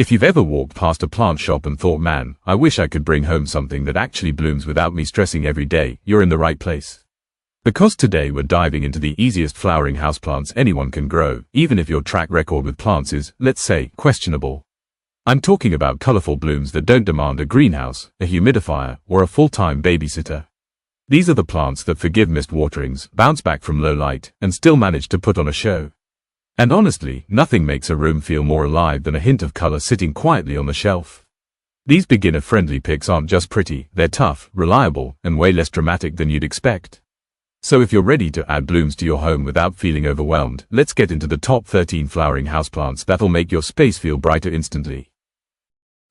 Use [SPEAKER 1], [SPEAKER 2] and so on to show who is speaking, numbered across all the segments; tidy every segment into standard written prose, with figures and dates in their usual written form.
[SPEAKER 1] If you've ever walked past a plant shop and thought, man, I wish I could bring home something that actually blooms without me stressing every day, you're in the right place. Because today we're diving into the easiest flowering houseplants anyone can grow, even if your track record with plants is, let's say, questionable. I'm talking about colorful blooms that don't demand a greenhouse, a humidifier, or a full-time babysitter. These are the plants that forgive missed waterings, bounce back from low light, and still manage to put on a show. And honestly, nothing makes a room feel more alive than a hint of color sitting quietly on the shelf. These beginner-friendly picks aren't just pretty, they're tough, reliable, and way less dramatic than you'd expect. So if you're ready to add blooms to your home without feeling overwhelmed, let's get into the top 13 flowering houseplants that'll make your space feel brighter instantly.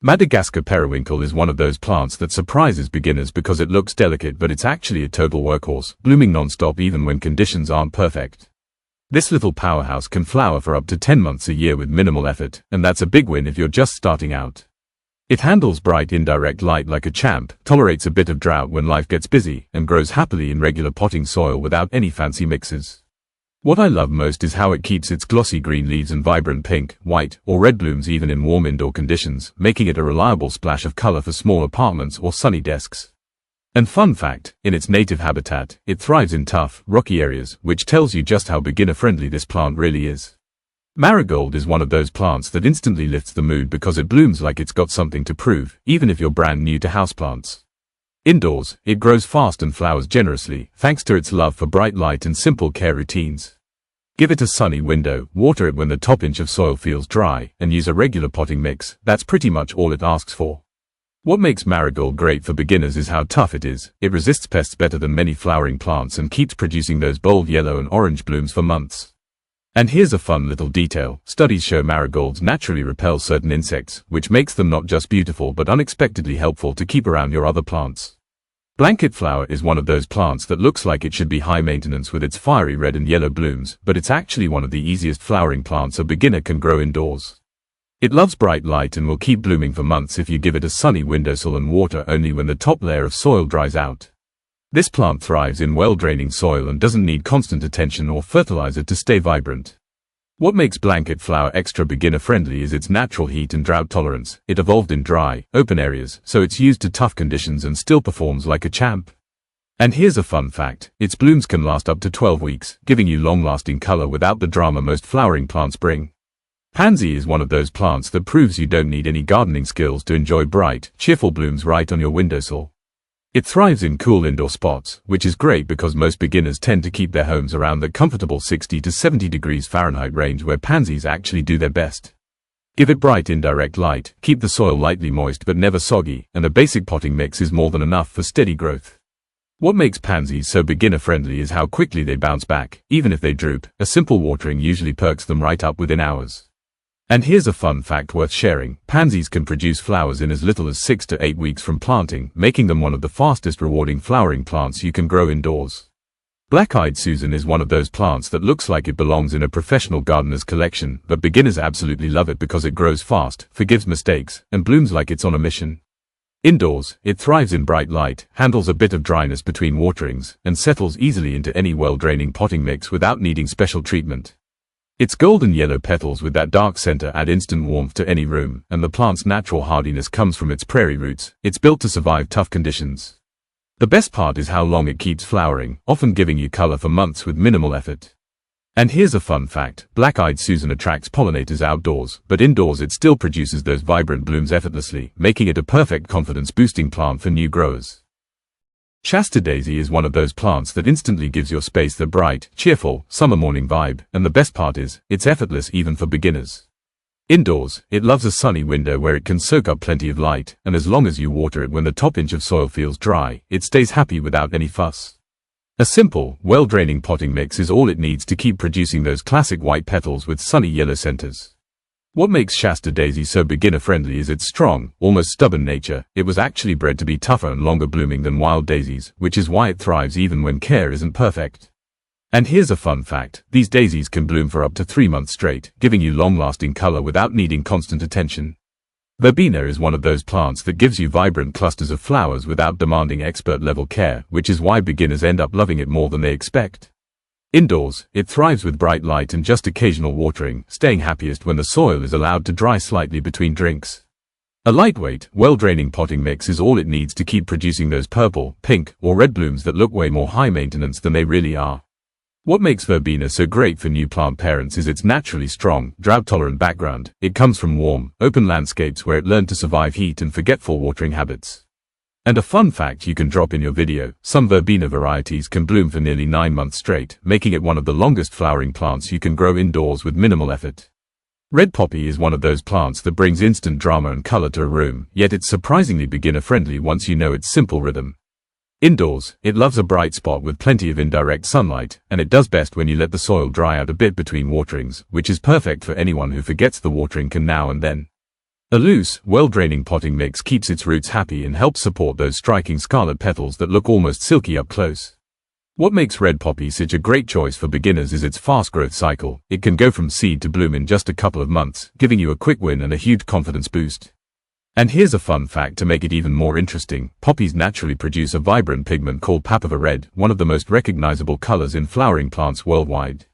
[SPEAKER 1] Madagascar Periwinkle is one of those plants that surprises beginners because it looks delicate, but it's actually a total workhorse, blooming non-stop even when conditions aren't perfect. This little powerhouse can flower for up to 10 months a year with minimal effort, and that's a big win if you're just starting out. It handles bright indirect light like a champ, tolerates a bit of drought when life gets busy, and grows happily in regular potting soil without any fancy mixes. What I love most is how it keeps its glossy green leaves and vibrant pink, white, or red blooms even in warm indoor conditions, making it a reliable splash of color for small apartments or sunny desks. And fun fact, in its native habitat, it thrives in tough, rocky areas, which tells you just how beginner-friendly this plant really is. Marigold is one of those plants that instantly lifts the mood because it blooms like it's got something to prove, even if you're brand new to houseplants. Indoors, it grows fast and flowers generously, thanks to its love for bright light and simple care routines. Give it a sunny window, water it when the top inch of soil feels dry, and use a regular potting mix. That's pretty much all it asks for. What makes marigold great for beginners is how tough it is. It resists pests better than many flowering plants and keeps producing those bold yellow and orange blooms for months. And here's a fun little detail. Studies show marigolds naturally repel certain insects, which makes them not just beautiful but unexpectedly helpful to keep around your other plants. Blanket flower is one of those plants that looks like it should be high maintenance with its fiery red and yellow blooms, but it's actually one of the easiest flowering plants a beginner can grow indoors. It loves bright light and will keep blooming for months if you give it a sunny windowsill and water only when the top layer of soil dries out. This plant thrives in well-draining soil and doesn't need constant attention or fertilizer to stay vibrant. What makes blanket flower extra beginner-friendly is its natural heat and drought tolerance. It evolved in dry, open areas, so it's used to tough conditions and still performs like a champ. And here's a fun fact, its blooms can last up to 12 weeks, giving you long-lasting color without the drama most flowering plants bring. Pansy is one of those plants that proves you don't need any gardening skills to enjoy bright, cheerful blooms right on your windowsill. It thrives in cool indoor spots, which is great because most beginners tend to keep their homes around the comfortable 60 to 70 degrees Fahrenheit range where pansies actually do their best. Give it bright indirect light, keep the soil lightly moist but never soggy, and a basic potting mix is more than enough for steady growth. What makes pansies so beginner-friendly is how quickly they bounce back. Even if they droop, a simple watering usually perks them right up within hours. And here's a fun fact worth sharing. Pansies can produce flowers in as little as 6 to 8 weeks from planting, making them one of the fastest rewarding flowering plants you can grow indoors. Black-eyed Susan is one of those plants that looks like it belongs in a professional gardener's collection, but beginners absolutely love it because it grows fast, forgives mistakes, and blooms like it's on a mission. Indoors, it thrives in bright light, handles a bit of dryness between waterings, and settles easily into any well-draining potting mix without needing special treatment. Its golden yellow petals with that dark center add instant warmth to any room, and the plant's natural hardiness comes from its prairie roots. It's built to survive tough conditions. The best part is how long it keeps flowering, often giving you color for months with minimal effort. And here's a fun fact, Black-eyed Susan attracts pollinators outdoors, but indoors it still produces those vibrant blooms effortlessly, making it a perfect confidence-boosting plant for new growers. Shasta daisy is one of those plants that instantly gives your space the bright, cheerful, summer morning vibe, and the best part is, it's effortless even for beginners. Indoors, it loves a sunny window where it can soak up plenty of light, and as long as you water it when the top inch of soil feels dry, it stays happy without any fuss. A simple, well-draining potting mix is all it needs to keep producing those classic white petals with sunny yellow centers. What makes Shasta daisy so beginner-friendly is its strong, almost stubborn nature. It was actually bred to be tougher and longer blooming than wild daisies, which is why it thrives even when care isn't perfect. And here's a fun fact, these daisies can bloom for up to 3 months straight, giving you long-lasting color without needing constant attention. Verbena is one of those plants that gives you vibrant clusters of flowers without demanding expert-level care, which is why beginners end up loving it more than they expect. Indoors, it thrives with bright light and just occasional watering, staying happiest when the soil is allowed to dry slightly between drinks. A lightweight, well-draining potting mix is all it needs to keep producing those purple, pink, or red blooms that look way more high maintenance than they really are. What makes verbena so great for new plant parents is its naturally strong, drought-tolerant background. It comes from warm, open landscapes where it learned to survive heat and forgetful watering habits. And a fun fact you can drop in your video, some verbena varieties can bloom for nearly 9 months straight, making it one of the longest flowering plants you can grow indoors with minimal effort. Red poppy is one of those plants that brings instant drama and color to a room, yet it's surprisingly beginner-friendly once you know its simple rhythm. Indoors, it loves a bright spot with plenty of indirect sunlight, and it does best when you let the soil dry out a bit between waterings, which is perfect for anyone who forgets the watering can now and then. A loose, well-draining potting mix keeps its roots happy and helps support those striking scarlet petals that look almost silky up close. What makes red poppy such a great choice for beginners is its fast growth cycle. It can go from seed to bloom in just a couple of months, giving you a quick win and a huge confidence boost. And here's a fun fact to make it even more interesting. Poppies naturally produce a vibrant pigment called papaver red, one of the most recognizable colors in flowering plants worldwide.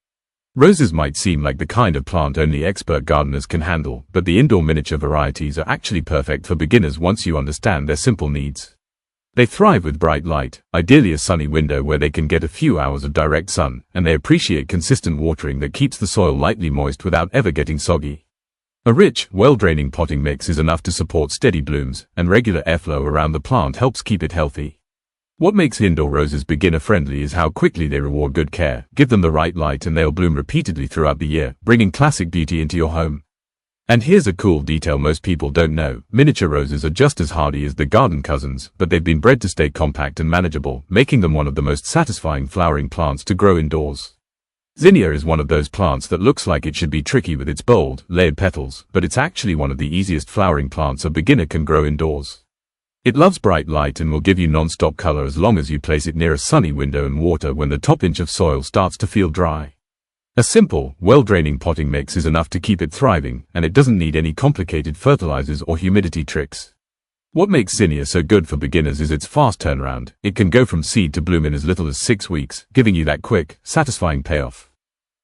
[SPEAKER 1] Roses might seem like the kind of plant only expert gardeners can handle, but the indoor miniature varieties are actually perfect for beginners once you understand their simple needs. They thrive with bright light, ideally a sunny window where they can get a few hours of direct sun, and they appreciate consistent watering that keeps the soil lightly moist without ever getting soggy. A rich, well-draining potting mix is enough to support steady blooms, and regular airflow around the plant helps keep it healthy. What makes indoor roses beginner-friendly is how quickly they reward good care. Give them the right light and they'll bloom repeatedly throughout the year, bringing classic beauty into your home. And here's a cool detail most people don't know. Miniature roses are just as hardy as the garden cousins, but they've been bred to stay compact and manageable, making them one of the most satisfying flowering plants to grow indoors. Zinnia is one of those plants that looks like it should be tricky with its bold, layered petals, but it's actually one of the easiest flowering plants a beginner can grow indoors. It loves bright light and will give you non-stop color as long as you place it near a sunny window and water when the top inch of soil starts to feel dry. A simple, well-draining potting mix is enough to keep it thriving, and it doesn't need any complicated fertilizers or humidity tricks. What makes zinnia so good for beginners is its fast turnaround. It can go from seed to bloom in as little as 6 weeks, giving you that quick, satisfying payoff.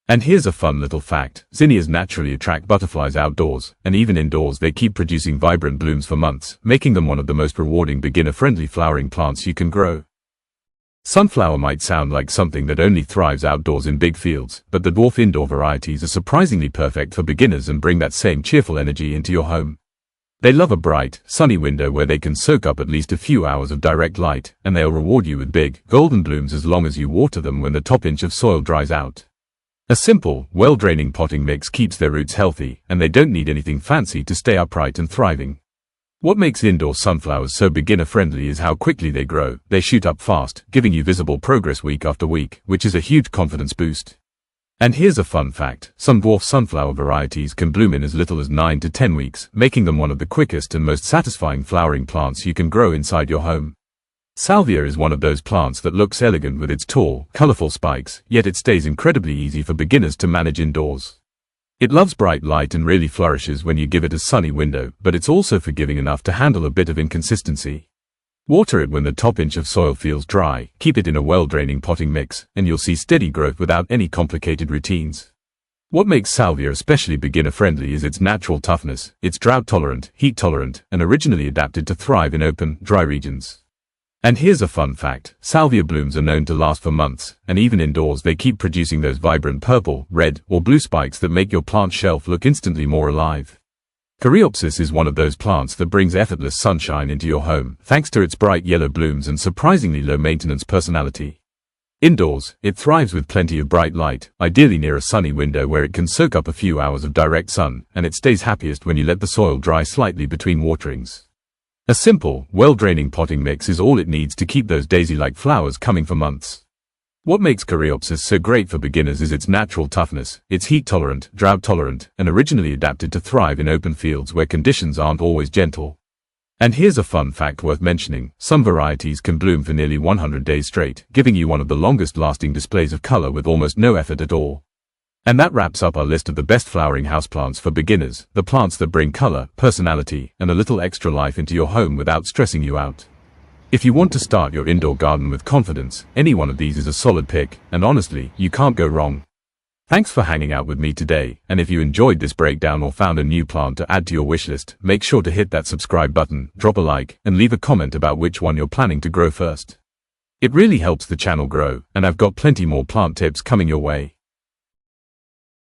[SPEAKER 1] And here's a fun little fact. Zinnias naturally attract butterflies outdoors, and even indoors they keep producing vibrant blooms for months, making them one of the most rewarding beginner-friendly flowering plants you can grow. Sunflower might sound like something that only thrives outdoors in big fields, but the dwarf indoor varieties are surprisingly perfect for beginners and bring that same cheerful energy into your home. They love a bright, sunny window where they can soak up at least a few hours of direct light, and they'll reward you with big, golden blooms as long as you water them when the top inch of soil dries out. A simple, well-draining potting mix keeps their roots healthy, and they don't need anything fancy to stay upright and thriving. What makes indoor sunflowers so beginner-friendly is how quickly they grow. They shoot up fast, giving you visible progress week after week, which is a huge confidence boost. And here's a fun fact. Some dwarf sunflower varieties can bloom in as little as 9 to 10 weeks, making them one of the quickest and most satisfying flowering plants you can grow inside your home. Salvia is one of those plants that looks elegant with its tall, colorful spikes, yet it stays incredibly easy for beginners to manage indoors. It loves bright light and really flourishes when you give it a sunny window, but it's also forgiving enough to handle a bit of inconsistency. Water it when the top inch of soil feels dry, keep it in a well-draining potting mix, and you'll see steady growth without any complicated routines. What makes salvia especially beginner-friendly is its natural toughness. It's drought-tolerant, heat-tolerant, and originally adapted to thrive in open, dry regions. And here's a fun fact. Salvia blooms are known to last for months, and even indoors they keep producing those vibrant purple, red, or blue spikes that make your plant shelf look instantly more alive. Coreopsis is one of those plants that brings effortless sunshine into your home, thanks to its bright yellow blooms and surprisingly low-maintenance personality. Indoors, it thrives with plenty of bright light, ideally near a sunny window where it can soak up a few hours of direct sun, and it stays happiest when you let the soil dry slightly between waterings. A simple, well-draining potting mix is all it needs to keep those daisy-like flowers coming for months. What makes Coreopsis so great for beginners is its natural toughness. It's heat-tolerant, drought-tolerant, and originally adapted to thrive in open fields where conditions aren't always gentle. And here's a fun fact worth mentioning. Some varieties can bloom for nearly 100 days straight, giving you one of the longest-lasting displays of color with almost no effort at all. And that wraps up our list of the best flowering houseplants for beginners, the plants that bring color, personality, and a little extra life into your home without stressing you out. If you want to start your indoor garden with confidence, any one of these is a solid pick, and honestly, you can't go wrong. Thanks for hanging out with me today, and if you enjoyed this breakdown or found a new plant to add to your wishlist, make sure to hit that subscribe button, drop a like, and leave a comment about which one you're planning to grow first. It really helps the channel grow, and I've got plenty more plant tips coming your way.